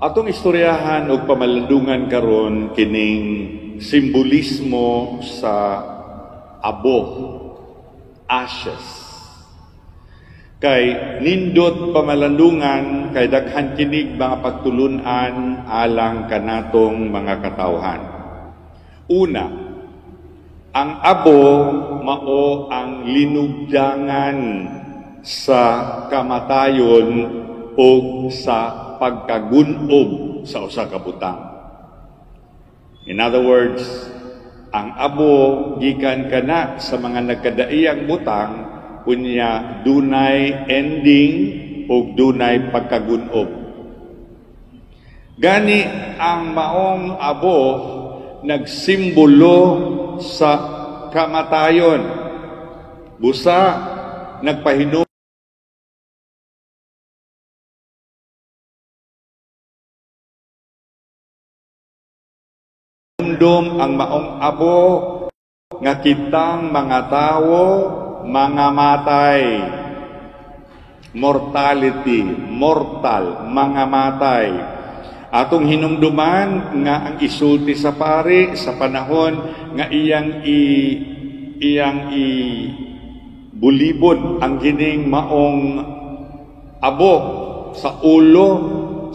Atong istoryahan o pamalandungan karon kining simbolismo sa abo, ashes. Kay nindot pamalandungan, kay daghan kinig mga pagtulunan alang kanatong mga katawhan. Una, ang abo mao ang linugdangan sa kamatayon o sa pagkagunob sa usa ka butang. In other words, ang abo gikan kana sa mga nagkadaiyang butang kunya dunay ending o dunay pagkagunob. Gani ang maong abo nagsimbolo sa kamatayon. Busa nagpahinom ang maong abo nga kitang mga tao mga matay, mortality, mortal, mga matay. Atong hinumduman nga ang isulti sa pari sa panahon nga iyang bulibon ang gining maong abo sa ulo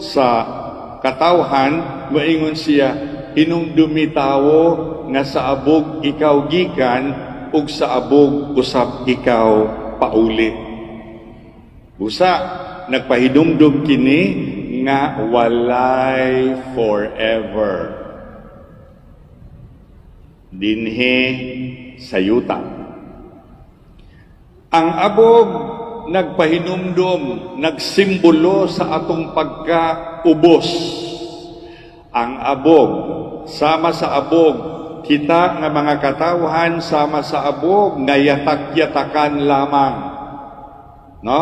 sa katawhan, moingon siya, hinumdumi tawo nga sa abog ikaw gikan ug sa abog usab ikaw pauli. Busa nagpahidumdum kini nga walay forever dinhi sa yuta. Ang abog nagpahinumdum, nagsimbolo sa atong pagkaubos. Ang abog, sama sa abog, kita nga mga katawhan sama sa abog nga yatak-yatakan lamang. No?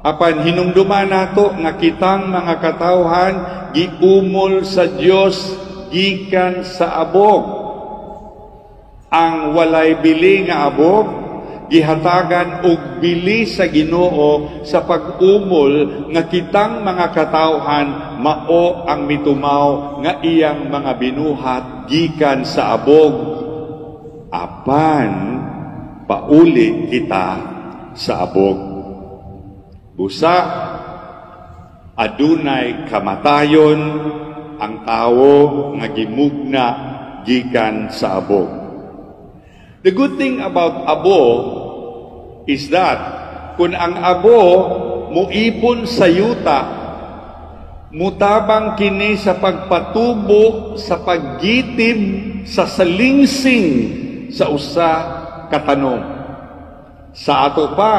Apan hinumduman nato nga kitang mga katawhan giumol sa Dios gikan sa abog. Ang walay bili nga abog gihatagan og bili sa Ginoo sa pag-umol nga kitang mga katawhan mao ang mitumaw nga iyang mga binuhat gikan sa abog. Apan pauli kita sa abog. Busa adunay kamatayon ang tawo nga gimugna gikan sa abog. The good thing about abo is that kung ang abo muipon sa yuta, mutabang kini sa pagpatubo sa paggitim sa salingsing sa usa katanom. Sa ato pa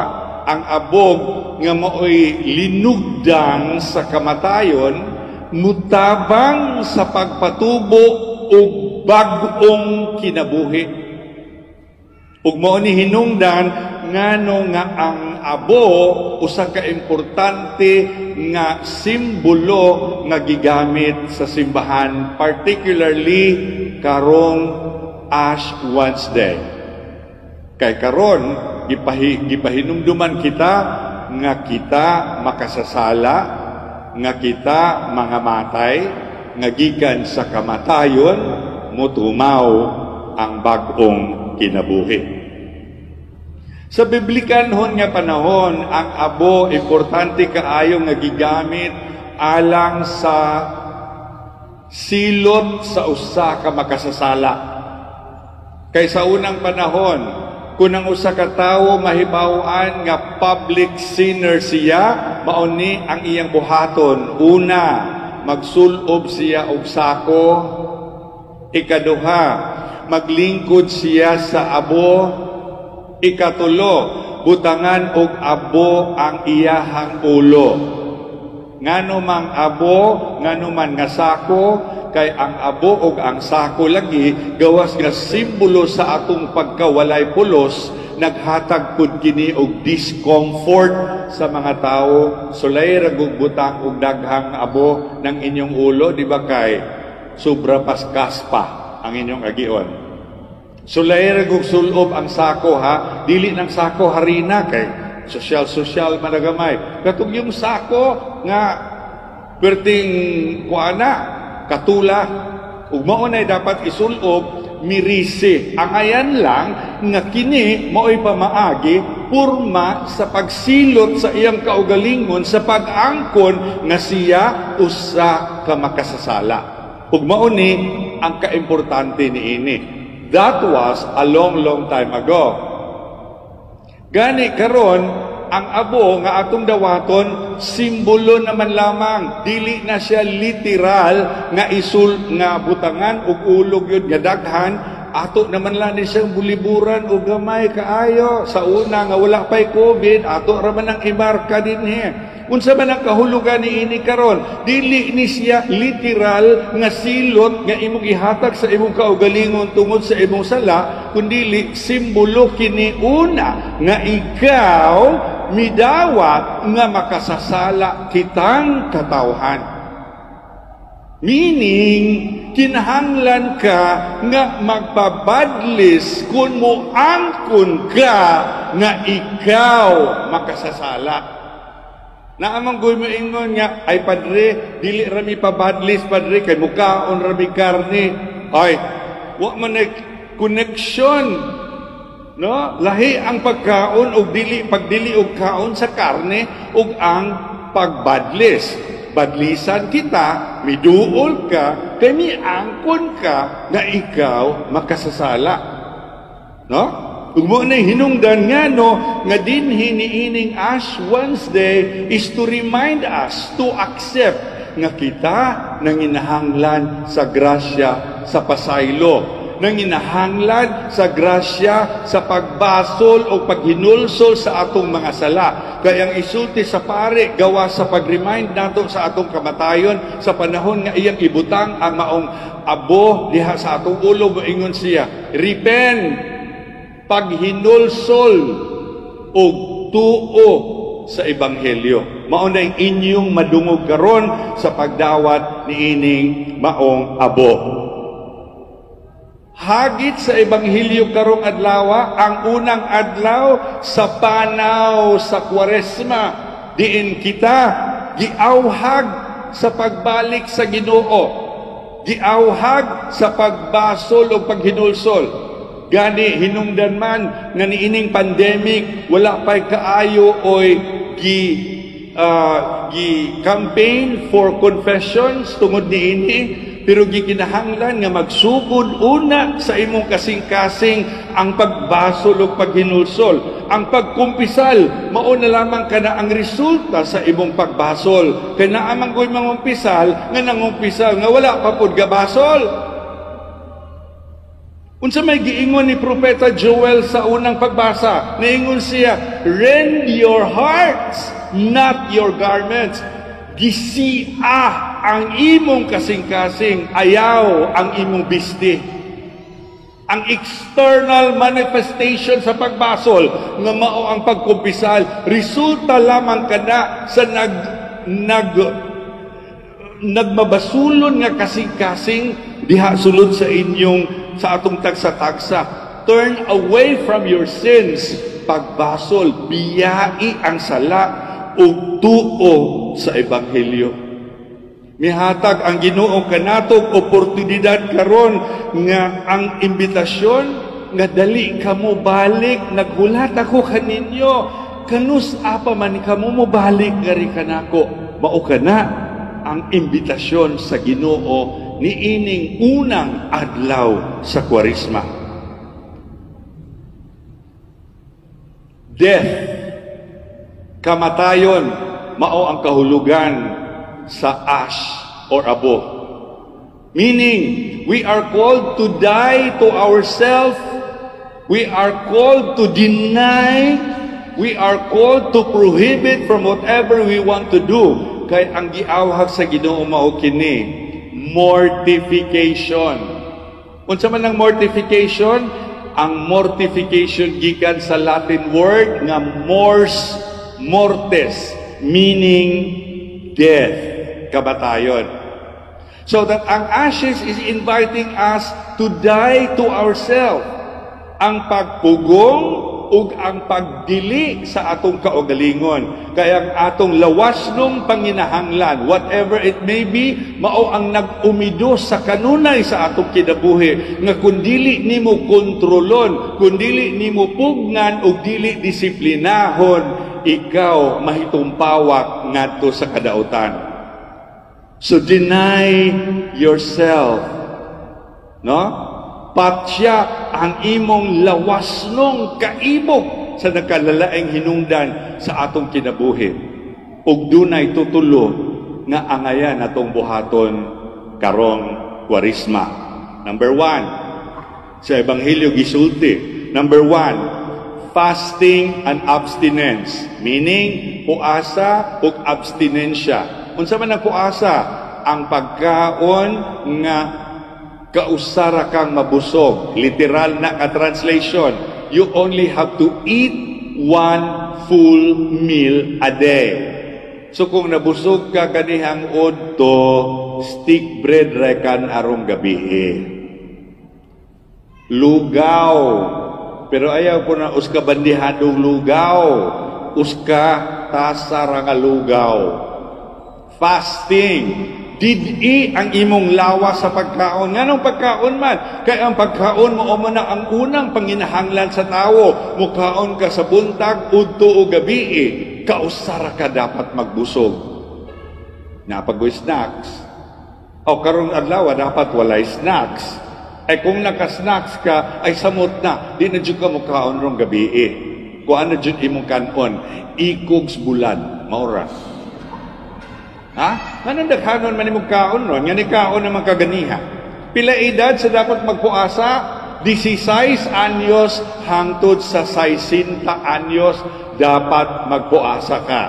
ang abog nga maoy linugdang sa kamatayon, mutabang sa pagpatubo og bag-ong kinabuhi. Ug mao ni hinungdan ngano nga ang abo usa ka importante nga simbolo nga gigamit sa simbahan, particularly karong Ash Wednesday. Kay karon gipahinumduman kita nga kita makasasala, nga kita mga matay, nga gikan sa kamatayon mutumaw ang bag-ong kinabuhi. Sa biblikanhon nga panahon, ang abo importante kaayo nga gigamit alang sa silot sa usa ka makasasala. Kay sa unang panahon, kung ang usa ka tawo mahibaw-an nga public sinner siya, mao ni ang iyang buhaton. Una, magsulob siya og sako. Ikaduha, maglingkod siya sa abo. Ikatulo, butangan og abo ang iyahang ulo. Ngano mang abo, ngano man nga sako, kay ang abo og ang sako lagi gawas nga simbolo sa atong pagkawalay pulos, naghatag pud kini og discomfort sa mga tawo. Sulay ra gug butang og daghang abo ng inyong ulo, di ba kay sobra paskas pa ang inyong agion. Sulay ra gug sulob ang sako ha, dili ng sako harina kay sosyal managamay. Katong yung sako nga perting kuana, katula, ug mao nay dapat isulob mirisi. Ang ayan lang nga kini mao'y pamaagi purma sa pagsilot sa iyang kaugalingon sa pag-angkon nga siya usa ka makasasala. Ug mao ni ang kaimportante niini. That was a long time ago. Gani karon ang abo nga atong dawaton simbolo naman lamang, dili na siya literal nga isul nga butangan ug ulog yun nga daghan. Ato naman lang ni siyang buliburan o gamay kaayo sa una nga wala pa'y COVID, ato raman ang imarka din unsa man ang kahulugan ni ini karon, dili ni siya literal nga silot nga imong ihatag sa imong kaugalingon tungod sa imong sala, kundi simbolo kini una nga ikaw midawat nga makasasala kitang katawhan. Meaning, kinahanglan ka nga magpabadlis kung moangkon ka nga ikaw makasasala. Naamang goy mo ingon nga, ay padre, dili rami pabadlis padre, kay mukaon rami karne. Ay, wa man connection. No? Lahi ang pagkaon o pagdili og kaon sa karne ug ang pagbadlis. Badlisan kita, miduol ka, kay miangkon ka na ikaw makasasala. No? Ug mo na hinungdan nga no, nga dinhi niining Ash Wednesday is to remind us to accept nga kita nanginahanglan sa grasya sa pasaylo, nanginahanglan sa grasya sa pagbasol o paghinulsol sa atong mga sala. Kaya ang isulti sa pare gawa sa pag-remind nato sa atong kamatayon sa panahon nga iyang ibutang ang maong abo diha sa atong ulo, moingon siya, repent, paghinulsol o tuo sa ebanghelyo. Mao na inyong madungog karon sa pagdawat niining maong abo. Hagit sa ebanghelyo karong adlaw, ang unang adlaw sa panaw sa Kwaresma, diin kita giawhag sa pagbalik sa Ginoo, giawhag sa pagbasol o paghinulsol. Gani hinungdan man nga niining pandemic, wala pa'y kaayo oy campaign for confessions tungod niini. Pero gikinahanglan nga magsugod una sa imong kasing-kasing ang pagbasol o paghinulsol. Ang pagkumpisal, mao na lamang kana ang resulta sa imong pagbasol. Kaya naamang ko'y mangumpisal, nga nangumpisal, nga wala pa pud gabasol. Unsa may giingon ni Propeta Joel sa unang pagbasa? Niingon siya, rend your hearts, not your garments. Gisia ang imong kasing-kasing, ayaw ang imong bisti. Ang external manifestation sa pagbasol nga mao ang pagkumpisal, resulta lamang kana sa nagmabasulon nga kasing-kasing diha sulod sa inyong sa atong tagsa-tagsa. Turn away from your sins, pagbasol, biyai ang sala ug tuo sa ebanghelyo. Mihatag ang Ginoo kanatog oportunidad karon nga ang imbitasyon nga dali kamo balik. Naghulat ako kaninyo, kanus apa man kamo mo balik gari kanako. Mao kana ang imbitasyon sa Ginoo niining unang adlaw sa Kwaresma. Death, kamatayon, mao ang kahulugan sa ash or abo. Meaning, we are called to die to ourselves, we are called to deny, we are called to prohibit from whatever we want to do. Kay ang giawhag sa Ginoo mao kini, mortification. Unsa man ang mortification? Ang mortification gikan sa Latin word nga mors mortis, meaning death, kamatayon. So that ang ashes is inviting us to die to ourselves. Ang pagpugong o ug ang pagdili sa atong kaugalingon. Kaya ang atong lawas nung panginahanglan, whatever it may be, mao ang nag-umido sa kanunay sa atong kinabuhi, nga kundili nimo kontrolon, kundili nimo pugnan ug dili disiplinahon, ikaw mahitumpawak ngadto sa kadautan. So deny yourself, no? Patya ang imong lawas nung kaibog sa nagkalalaing hinungdan sa atong kinabuhi. Ug dunay tutulo nga angayan atong buhaton karong Kwaresma. Number 1, sa Ebanghelyo gisulti. Number 1, fasting and abstinence. Meaning, puasa ug abstinensya. Unsa man ang puasa? Ang pagkaon nga kausara kang mabusog. Literal na ka-translation. You only have to eat 1 full meal a day. So kung nabusog ka kanihang udto, stick bread rekan arong gabi. Lugaw. Pero ayaw ko na uska bandihadong lugaw. Uska tasara nga lugaw. Fasting. Didi ang imong lawas sa pagkaon. Nganong pagkaon man? Kaya ang pagkaon mo na ang unang panginahanglan sa tao. Mukaon ka sa buntag, udto o gabi. Kausara ka dapat magbusog. Napagoy snacks. O karong adlaw dapat walay snacks. Ay kung naka-snacks ka, ay samot na. Di na dyan ka mukaon rong gabi. Kung ano dyan imong kanon, ikogs bulan, maura. Ha? Anong daghanon man imong kaon ron? Nga ni kaon naman kaganiha. Pila edad sa dapat magpuasa? 16 anyos hangtod sa 60 anyos dapat magpuasa ka.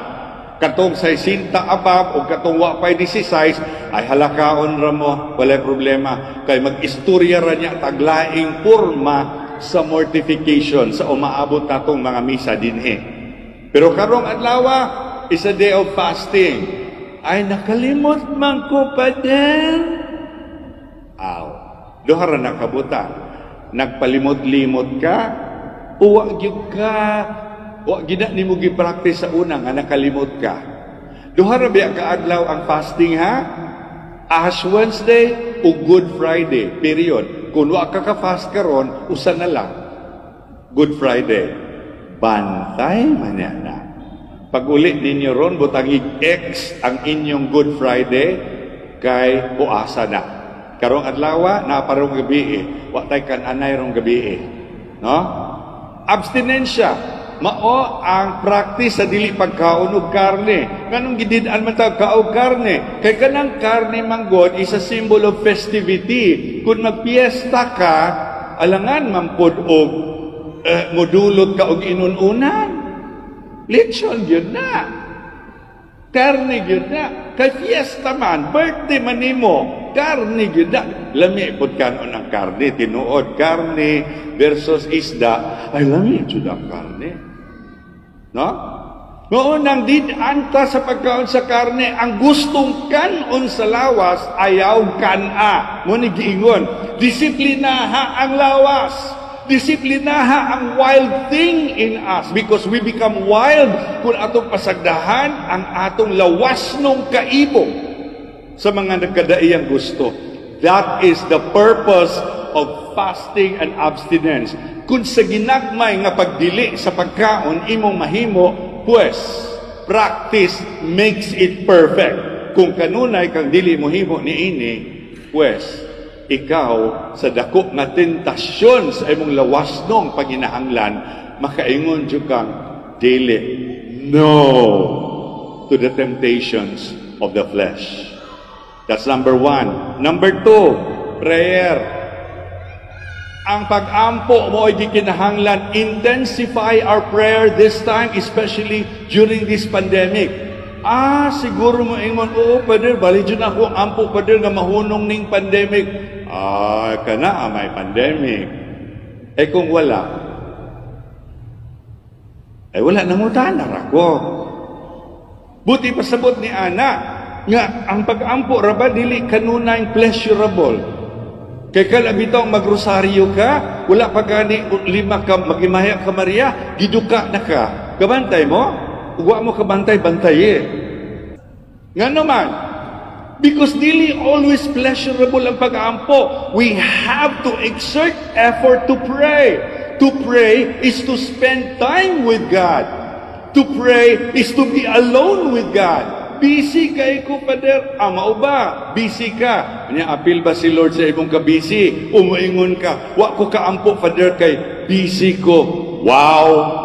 Katong 60 above o katong wa pay 16 ay halakaon ra mo, walay problema. Kay mag-istorya ra niya taglaing porma sa mortification sa umaabot natong mga misa dinhi. Pero karong adlaw is a day of fasting. Ay, nakalimot man ko pa din. Aw, dohara nakabutan. Nagpalimot-limot ka, uwa gyud ka, uwa gina nimo gi-practice sa una nga nakalimot ka. Dohara biya ka adlaw ang fasting ha? Ash Wednesday o Good Friday, period. Kung wa ka ka-fast karon, usa na lang. Good Friday. Bantay man na. Pag uli ninyo ron, butangig X ang inyong Good Friday kay puasa na. Karong adlaw na parong gabi watay kan anay rong gabi no? Abstinensya mao ang practice sa dili pagkaon og karne. Kanong gidid-an man ta kaog karne? Kay kanang karne manggod is a symbol of festivity. Kung magpiesta ka, alangan man pod og modulot ka og inununan. Lechon yun na. Karne yun na. Kay fiesta man, birthday man nimo, karne yun na. Lami po kanon ang karne, tinuod karne versus isda, ay lami yun ang karne. No? Noon ang didanta sa pagkaon sa karne, ang gustong kanon sa lawas, ayaw kana. Muna giingon, disiplinaha ang lawas. Disiplinaha ang wild thing in us because we become wild kung atong pasagdahan ang atong lawas nung kaibog sa mga nagkadaiyang gusto. That is the purpose of fasting and abstinence. Kung sa ginagmay nga pagdili sa pagkaon imong mahimo, pues practice makes it perfect. Kung kanunay kang dili mo himo niini, pues ikaw sa dako nga tentasyon sa imong lawas nung paginahanglan, makaingon jud kang dili no to the temptations of the flesh. That's number 1. Number 2, prayer. Ang pag-ampo mo ay gikinahanglan. Intensify our prayer this time, especially during this pandemic. Siguro mo ingon, oo, Pader, bali dyan ako, ampo, Pader, nga mahunong ning pandemic. Kana, may pandemic. Kung wala, wala nang utanar ako. Buti pasabot ni Ana, nga ang pag-ampo, raba, dili kanunay pleasurable. Kay kalabitaw magrosaryo ka, wala pa gani 5 ka magimaya ka Maria, giduka na ka. Kabantay mo? Uwa mo kabantay-bantay eh. Nga naman, because dili always pleasurable ang pag-aampo. We have to exert effort to pray. To pray is to spend time with God. To pray is to be alone with God. Busy kay ko, Pader. Mao ba? Busy ka. Kanya, apil ba si Lord sa imong ka-busy? Umuingon ka. Wa ko kaampo, Pader, kay busy ko. Wow!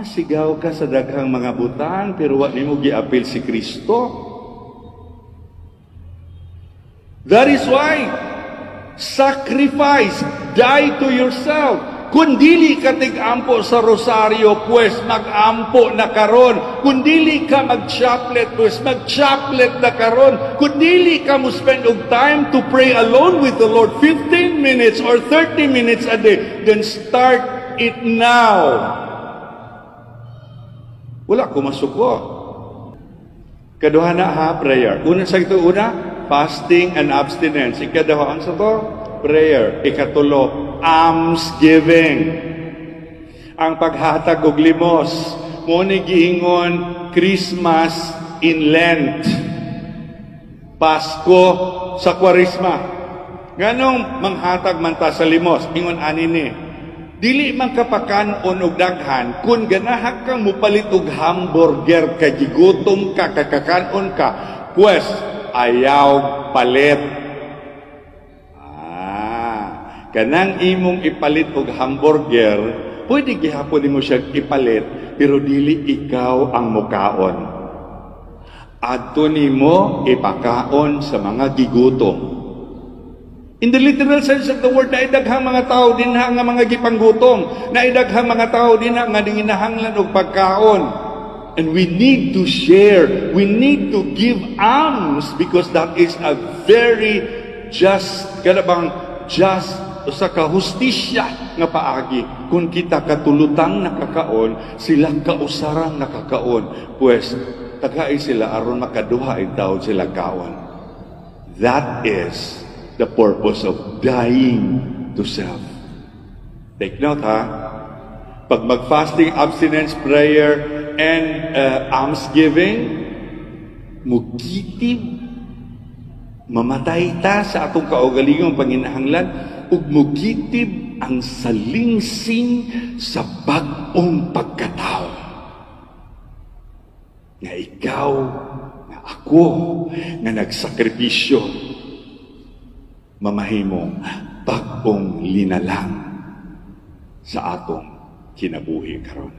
Sigaw ka sa daghang mga butang, pero wa nimo giapil si Kristo. That is why, sacrifice, die to yourself. Kung dili ka tig-ampo sa rosaryo, pues mag-ampo na karon. Kung dili ka mag-chaplet, pues mag-chaplet na karon. Kung dili ka mo spend og time to pray alone with the Lord, 15 minutes or 30 minutes a day, then start it now. Wala ko masuko. Kaduha na ha, prayer. Una sa ito, fasting and abstinence. Ikaduha, sa to? Prayer. Ikatulo, almsgiving. Ang paghatag og limos. Muna giingon, Christmas in Lent. Pasko sa Kwarisma. Ganong manghatag man ta sa limos. Ingon ani ni. Dili man kapakanon og daghan kun ganahan kang mupalit og hamburger kay gigutom ka kakakanon ka pues ayaw palit. Kanang imong ipalit og hamburger pwede gihapon nimo siya ipalit pero dili ikaw ang mukaon. Adto nimo ipakaon sa mga gigutom. In the literal sense of the word, naidaghang mga tao din nga mga gipanggutom. Naidaghang mga tao din nga ginahanglan og pagkaon. And we need to share. We need to give alms because that is a very just, just sa kahustisya nga paagi. Kung kita katulutang nakakaon, sila kausarang nakakaon. Pues, tagay sila aron makaduha itaw sila kaon. That is the purpose of dying to self. Take note ha. Pag mag-fasting, abstinence, prayer, and almsgiving, mugitib, mamatay ta sa atong kaugalingong panginahanglan, ug mugitib ang salingsing sa bag-ong pagkatao. Nga ikaw, nga ako, nga nagsakripisyo, mamahimong bag-ong linalang sa atong kinabuhi karon.